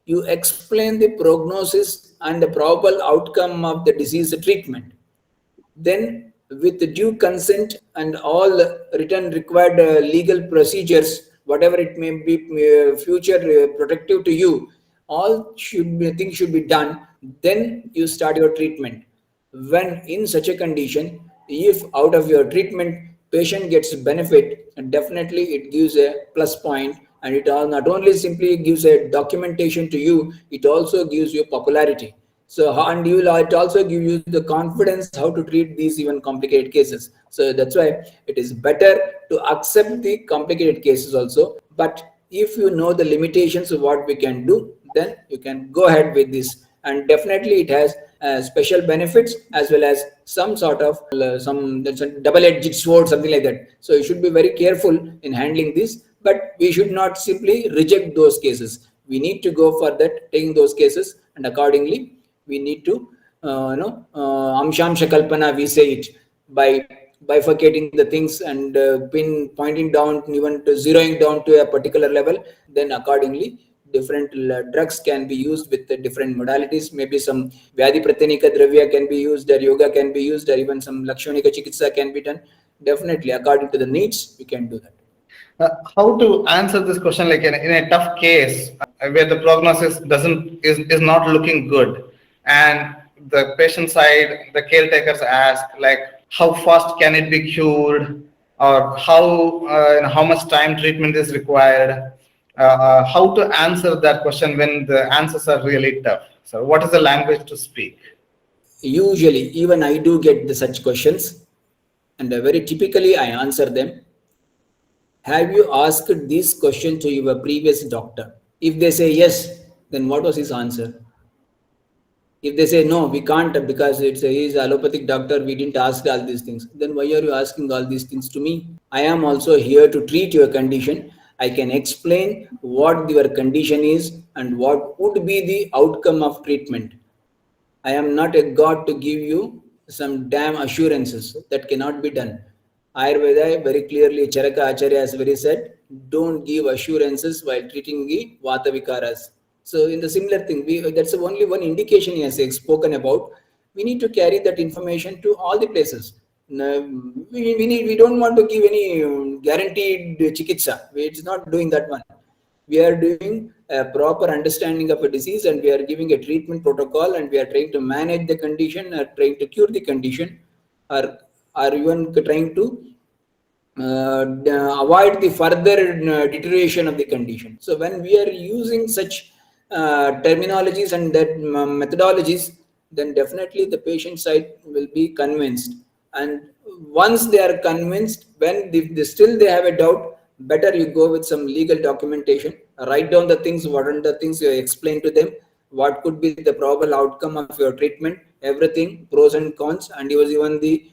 you explain the prognosis and the probable outcome of the disease treatment. Then, with the due consent and all written required legal procedures, whatever it may be, future protective to you, all things should be done. Then you start your treatment. When in such a condition, if out of your treatment patient gets benefit, definitely it gives a plus point, and it all not only simply gives a documentation to you, it also gives you popularity. So, and you will, it also give you the confidence how to treat these even complicated cases. So that's why it is better to accept the complicated cases also. But if you know the limitations of what we can do, then you can go ahead with this. And definitely it has special benefits as well as some sort of some that's a double-edged sword, something like that. So you should be very careful in handling this, but we should not simply reject those cases. We need to go for that, taking those cases, and accordingly we need to amshamsha kalpana, we say it, by bifurcating the things and pointing down even to zeroing down to a particular level. Then accordingly different drugs can be used with the different modalities. Maybe some vyadhi pratyanika dravya can be used, or yoga can be used, or even some lakshmanika chikitsa can be done. Definitely according to the needs we can do that. How to answer this question, like in a tough case where the prognosis is not looking good, and the patient side, the caretakers ask like, how fast can it be cured, or how much time treatment is required? How to answer that question when the answers are really tough? So, what is the language to speak? Usually, even I do get such questions, and very typically I answer them. Have you asked this question to your previous doctor? If they say yes, then what was his answer? If they say no, we can't because he's allopathic doctor, we didn't ask all these things, then why are you asking all these things to me? I am also here to treat your condition. I can explain what your condition is and what would be the outcome of treatment. I am not a god to give you some damn assurances. That cannot be done. Ayurveda very clearly, Charaka Acharya has very said, don't give assurances while treating the Vata Vikaras. So in the similar thing, that's only one indication he has spoken about. We need to carry that information to all the places. We don't want to give any guaranteed chikitsa. It's not doing that one. We are doing a proper understanding of a disease, and we are giving a treatment protocol, and we are trying to manage the condition, or trying to cure the condition, or even trying to avoid the further deterioration of the condition. So when we are using such terminologies and that methodologies, then definitely the patient side will be convinced. And once they are convinced, when they still they have a doubt, better you go with some legal documentation, write down the things, what are the things you explain to them, what could be the probable outcome of your treatment, everything, pros and cons, and even the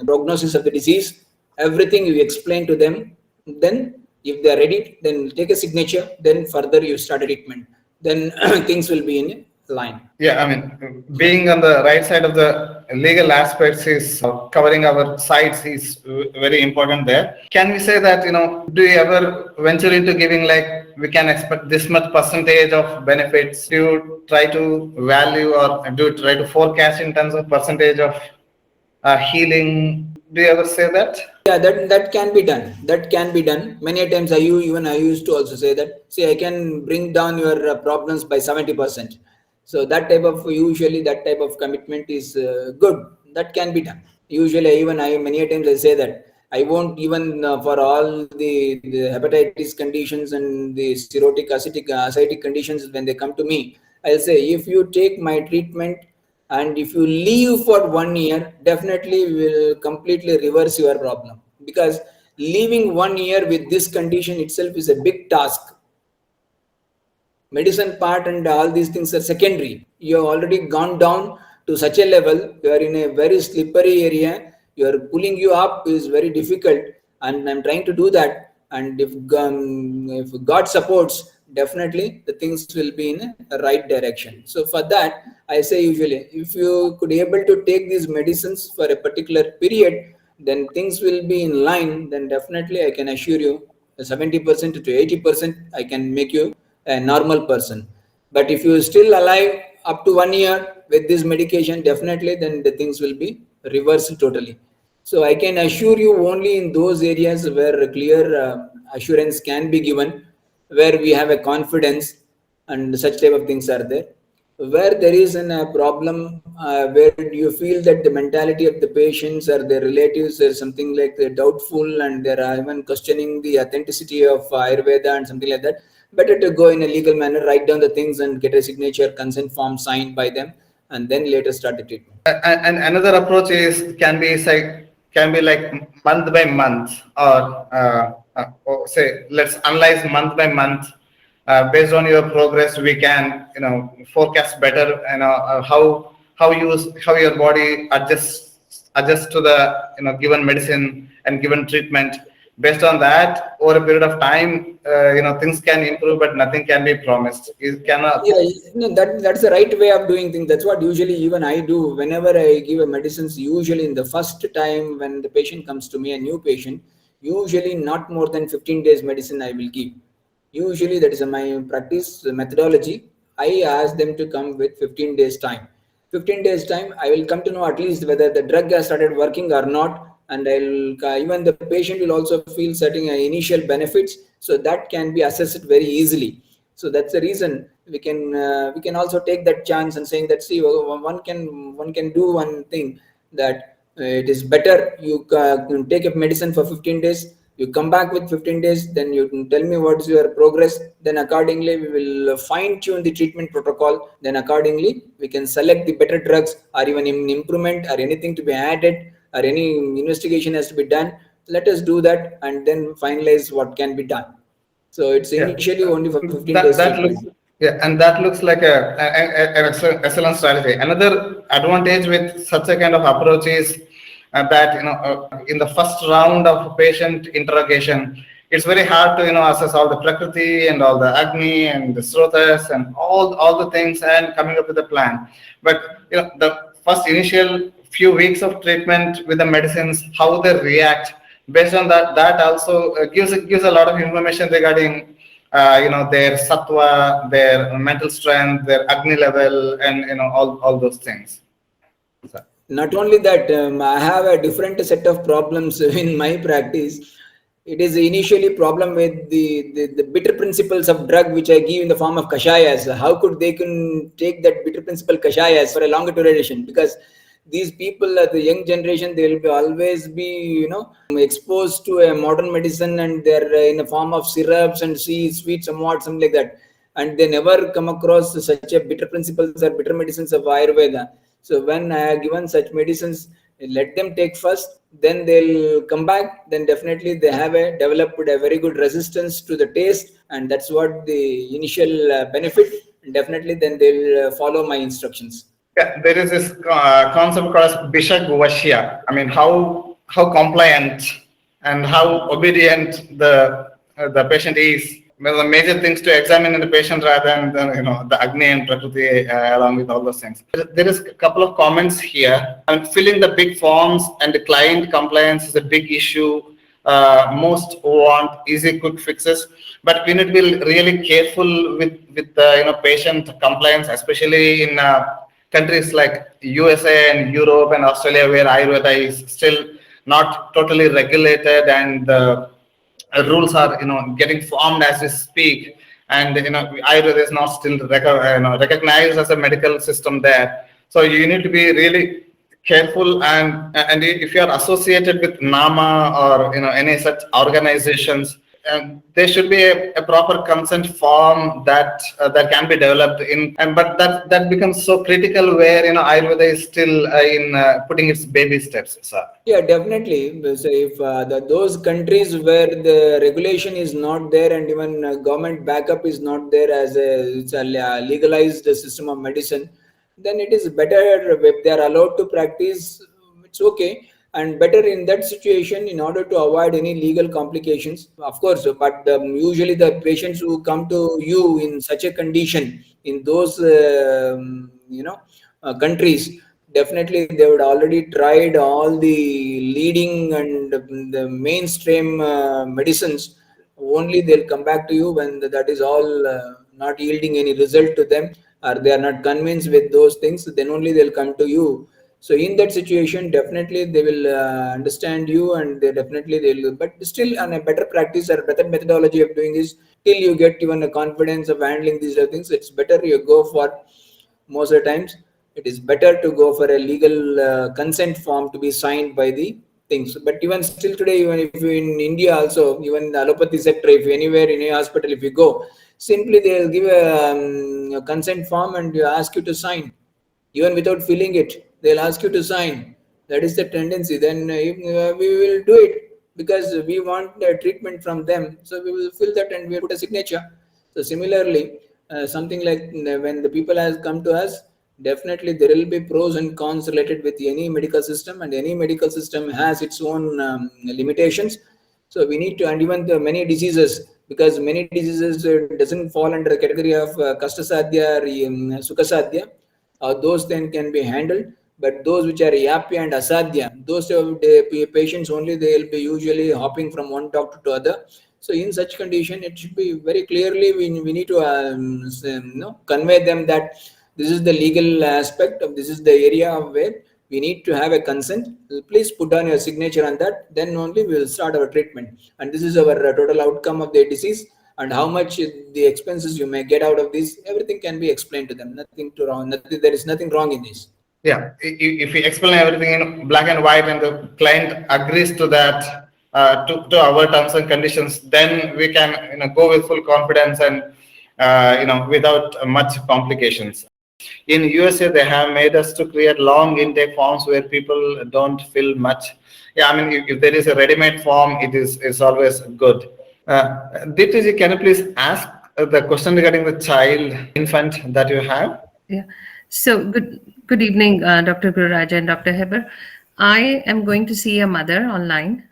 prognosis of the disease, everything you explain to them. Then if they are ready, then take a signature, then further you start a treatment, then things will be in line. Yeah, I mean, being on the right side of the legal aspects is covering our sides is very important there. Can we say that, do you ever venture into giving like, we can expect this much percentage of benefits? Do you try to value, or do you try to forecast in terms of percentage of healing? Do you ever say that? Yeah, that can be done. That can be done. Many a times I used to also say that, see, I can bring down your problems by 70%. So that type of commitment is good. That can be done. Usually many a times I say that I won't even for all the hepatitis conditions and the cirrhotic ascitic conditions, when they come to me, I'll say, if you take my treatment and if you leave for 1 year, definitely will completely reverse your problem, because leaving 1 year with this condition itself is a big task. Medicine part and all these things are secondary. You have already gone down to such a level, you are in a very slippery area, you are pulling you up is very difficult, and I'm trying to do that. And if God supports, definitely the things will be in a right direction. So for that, I say usually, if you could able to take these medicines for a particular period, then things will be in line, then definitely I can assure you 70% to 80% I can make you a normal person. But if you still alive up to 1 year with this medication, definitely then the things will be reversed totally. So I can assure you only in those areas where clear assurance can be given, where we have a confidence and such type of things are there. Where there is a problem, where you feel that the mentality of the patients or their relatives is something like they're doubtful and they're even questioning the authenticity of Ayurveda and something like that, better to go in a legal manner, write down the things and get a signature consent form signed by them, and then later start the treatment. And another approach is can be like month by month, or say let's analyze month by month. Based on your progress, we can forecast better. How your body adjusts to the given medicine and given treatment. Based on that, over a period of time, things can improve, but nothing can be promised. It cannot. Yeah, no, that's the right way of doing things. That's what usually even I do. Whenever I give a medicines, usually in the first time when the patient comes to me, a new patient, usually not more than 15 days medicine I will give. Usually that is my practice methodology. I ask them to come with 15 days time. 15 days time, I will come to know at least whether the drug has started working or not, and I'll even the patient will also feel certain initial benefits, so that can be assessed very easily. So that's the reason we can also take that chance and saying that, see, one can do one thing, that it is better you take a medicine for 15 days, you come back with 15 days, then you can tell me what's your progress, then accordingly we will fine tune the treatment protocol, then accordingly we can select the better drugs or even improvement or anything to be added or any investigation has to be done. Let us do that and then finalize what can be done. So it's initially only for 15 days treatment. And that looks like an excellent strategy. Another advantage with such a kind of approach is that in the first round of patient interrogation, it's very hard to assess all the prakriti and all the agni and the srotas and all the things and coming up with a plan. But the first initial few weeks of treatment with the medicines, how they react, based on that also gives a lot of information regarding their sattva, their mental strength, their agni level, and all those things. So. Not only that, I have a different set of problems in my practice. It is initially problem with the bitter principles of drug which I give in the form of kashayas. How could they can take that bitter principle kashayas for a longer duration? Because these people, the young generation, they will be always be exposed to a modern medicine, and they're in the form of syrups and sweet somewhat, something like that, and they never come across such a bitter principles or bitter medicines of Ayurveda. So when I have given such medicines, let them take first, then they'll come back, then definitely they have developed a very good resistance to the taste, and that's what the initial benefit. Definitely then they'll follow my instructions. Yeah, there is this concept called Bishak Vashya. I mean, how compliant and how obedient the patient is. Well, the major things to examine in the patient rather than the Agni and Prakriti along with all those things. There is a couple of comments here. And filling the big forms and the client compliance is a big issue. Most want easy quick fixes, but we need to be really careful with patient compliance, especially in countries like USA and Europe and Australia, where Ayurveda is still not totally regulated, and rules are getting formed as we speak, and Ayurveda is not still recognized as a medical system there. So you need to be really careful, and if you are associated with NAMA or any such organizations, there should be a proper consent form that can be developed but that becomes so critical where Ayurveda is still in putting its baby steps, sir. Yeah, definitely. So if those countries where the regulation is not there and even government backup is not there as it's a legalized system of medicine, then it is better if they are allowed to practice. It's okay. And better in that situation, in order to avoid any legal complications, of course. But usually the patients who come to you in such a condition in those countries, definitely they would already tried all the leading and the mainstream medicines. Only they'll come back to you when that is all not yielding any result to them, or they are not convinced with those things. Then only they'll come to you. So in that situation, definitely they will understand you, and they'll. But still, on a better practice or better methodology of doing this, till you get even a confidence of handling these other things, it's better you go for, most of the times it is better to go for a legal consent form to be signed by the things. But even still today, even if you in India also, even in the allopathy sector, if anywhere in a hospital, if you go, simply they will give a consent form and you ask you to sign. Even without filling it, they'll ask you to sign. That is the tendency. Then we will do it because we want the treatment from them. So we will fill that and we put a signature. So similarly, something like when the people has come to us, definitely there will be pros and cons related with any medical system, and any medical system has its own limitations. So we need to, and even the many diseases, because many diseases doesn't fall under the category of Kashtasadhya or Sukhasadhya, those then can be handled. But those which are Yapya and Asadhya, those patients only, they will be usually hopping from one doctor to other. So in such condition, it should be very clearly, we need to convey them that this is the legal aspect of, this is the area of where we need to have a consent. Please put down your signature on that. Then only we will start our treatment. And this is our total outcome of the disease, and how much the expenses you may get out of this. Everything can be explained to them. Nothing to wrong. Nothing, there is nothing wrong in this. Yeah, if we explain everything in black and white and the client agrees to that, to our terms and conditions, then we can go with full confidence and without much complications. In USA, they have made us to create long intake forms where people don't fill much. Yeah, I mean, if there is a ready-made form, it's always good. Dipti, can you please ask the question regarding the child, infant that you have? Yeah. So good evening, Dr. Gururaj and Dr. Heber. I am going to see a mother online.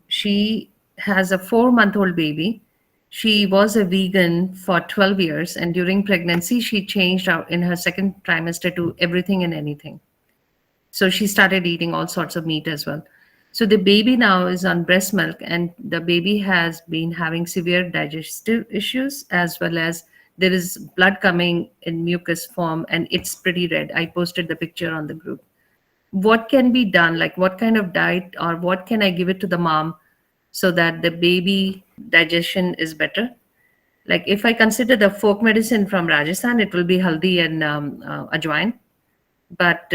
She has a 4-month-old baby. She was a vegan for 12 years, and during pregnancy, she changed out in her second trimester to everything and anything. So she started eating all sorts of meat as well. So the baby now is on breast milk, and the baby has been having severe digestive issues, as well as there is blood coming in mucus form, and it's pretty red. I posted the picture on the group. What can be done? Like, what kind of diet or what can I give it to the mom so that the baby digestion is better? Like, if I consider the folk medicine from Rajasthan, it will be haldi and ajwain. But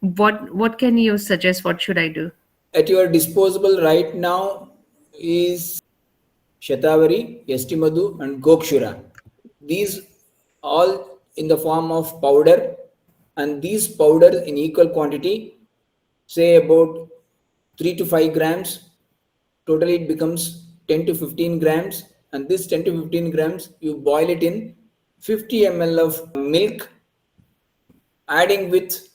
what can you suggest? What should I do? At your disposable right now is Shatavari, Yastimadu, and Gokshura. These all in the form of powder, and these powders in equal quantity, say about 3 to 5 grams. Totally it becomes 10 to 15 grams, and this 10 to 15 grams you boil it in 50 ml of milk, adding with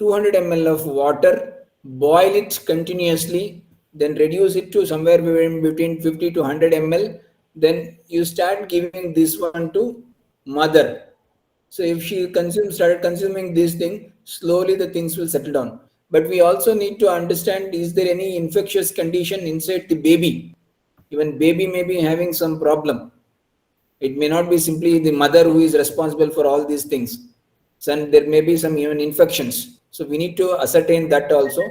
200 ml of water, boil it continuously, then reduce it to somewhere between 50 to 100 ml. Then you start giving this one to mother. So if she started consuming this thing, slowly the things will settle down. But we also need to understand, is there any infectious condition inside the baby? Even baby may be having some problem. It may not be simply the mother who is responsible for all these things. So there may be some even infections. So we need to ascertain that also,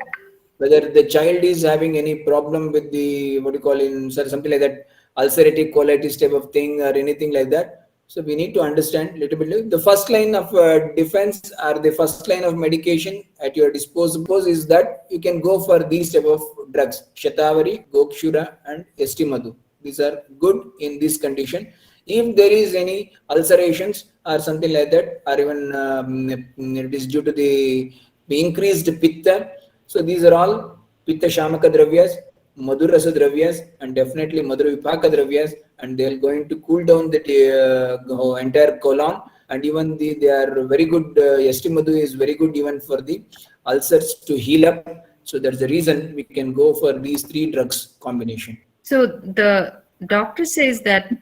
whether the child is having any problem with the, what you call in something like that, ulcerative colitis type of thing or anything like that. So we need to understand a little bit. The first line of defense or the first line of medication at your disposal is that you can go for these type of drugs, Shatavari, Gokshura, and Estimadu. These are good in this condition. If there is any ulcerations or something like that, or even it is due to the increased pitta, so these are all pitta shamaka dravyas, madhurasa dravyas, and definitely madhurvipaka dravyas, and they are going to cool down the entire colon, and even they are very good. Yastimadu is very good even for the ulcers to heal up. So that's the reason we can go for these 3 drugs combination. So the doctor says that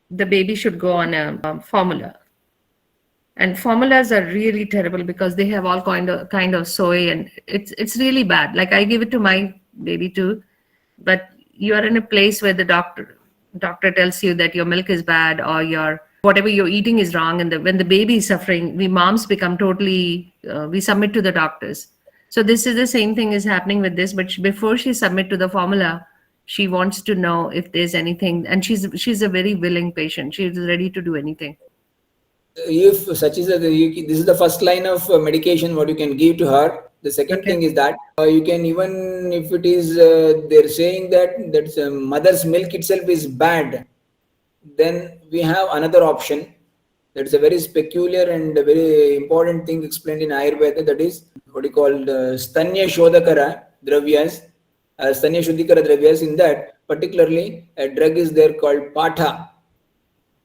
the baby should go on a formula. And formulas are really terrible because they have all kind of soy, and it's really bad. Like, I give it to my baby too, but you are in a place where the doctor tells you that your milk is bad, or your whatever you're eating is wrong, and when the baby is suffering, we moms become totally we submit to the doctors. So this is the same thing is happening with this, but before she submit to the formula, she wants to know if there's anything, and she's a very willing patient. She's ready to do anything. If such is this is the first line of medication what you can give to her. The second thing is that you can, even if it is they're saying that mother's milk itself is bad, then we have another option. That's a very peculiar and a very important thing explained in Ayurveda. That is what you call stanya shodhakara dravyas, stanya shuddhikara dravyas. In that, particularly, a drug is there called Patha.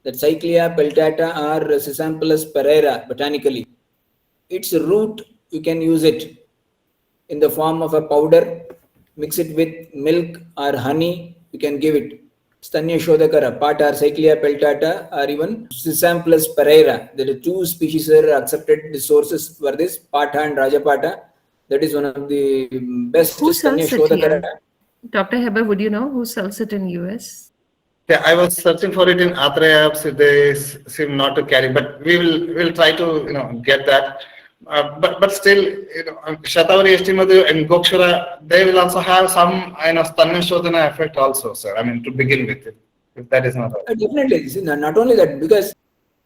That Cyclia peltata or Sesampulus pereira botanically. Its root, you can use it in the form of a powder, mix it with milk or honey, you can give it. Stanya shodhakara, Pata or Cyclia peltata, or even Sesampulus pereira. There are two species are accepted the sources for this, Pata and Rajapata. That is one of the best Who Stanya sells it shodhakara. here? Dr. Heber, would you know who sells it in US? Yeah, I was searching for it in Athra apps. They seem not to carry, but we'll try to get that. But still, Shatavari Estimadu and Gokshura, they will also have some Stanya Shodhana effect also, sir. I mean, to begin with, if that is not all. Definitely, not only that, because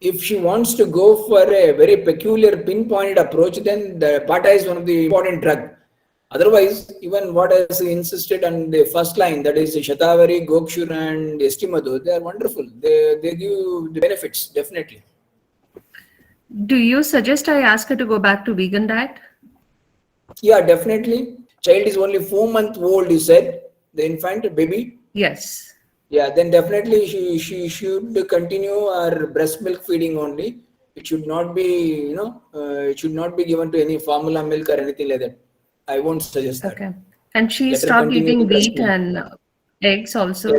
if she wants to go for a very peculiar pinpointed approach, then the Pata is one of the important drug. Otherwise, even what is insisted on the first line, that is Shatavari, Gokshur and Estimadu, they are wonderful. They give the benefits, definitely. Do you suggest I ask her to go back to vegan diet? Yeah, definitely. Child is only 4 months old, you said, the infant, baby. Yes. Yeah, then definitely she should continue her breast milk feeding only. It should not be, it should not be given to any formula milk or anything like that. I won't suggest that. Okay. And she Let her stopped continue eating with breast wheat milk. and eggs also?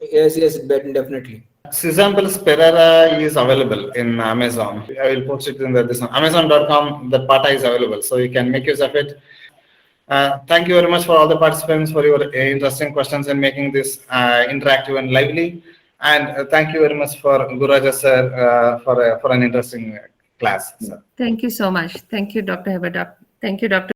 Yes, definitely. Sesampulus pereira is available in Amazon. I will post it in the Amazon.com. The Pata is available, so you can make use of it. Thank you very much for all the participants for your interesting questions and making this interactive and lively. And thank you very much for Guraja sir for an interesting class. Sir. Thank you so much. Thank you, Dr. Heber. Thank you, Dr.